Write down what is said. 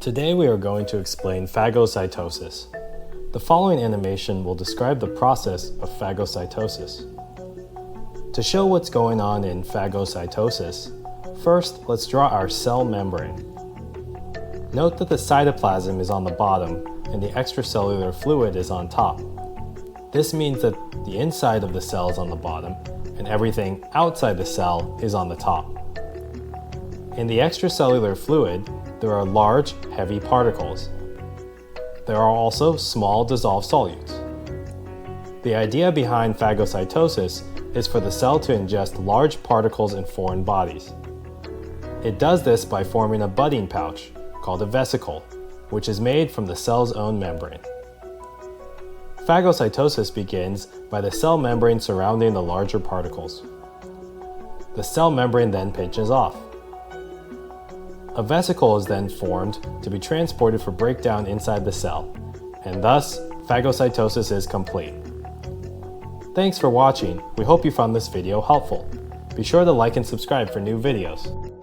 Today we are going to explain phagocytosis. The following animation will describe the process of phagocytosis. To show what's going on in phagocytosis, first let's draw our cell membrane. Note that the cytoplasm is on the bottom and the extracellular fluid is on top. This means that the inside of the cell is on the bottom and everything outside the cell is on the top. In the extracellular fluid, there are large, heavy particles. There are also small dissolved solutes. The idea behind phagocytosis is for the cell to ingest large particles in foreign bodies. It does this by forming a budding pouch, called a vesicle, which is made from the cell's own membrane. Phagocytosis begins by the cell membrane surrounding the larger particles. The cell membrane then pinches off. A vesicle is then formed to be transported for breakdown inside the cell, and thus, phagocytosis is complete. Thanks for watching. We hope you found this video helpful. Be sure to like and subscribe for new videos.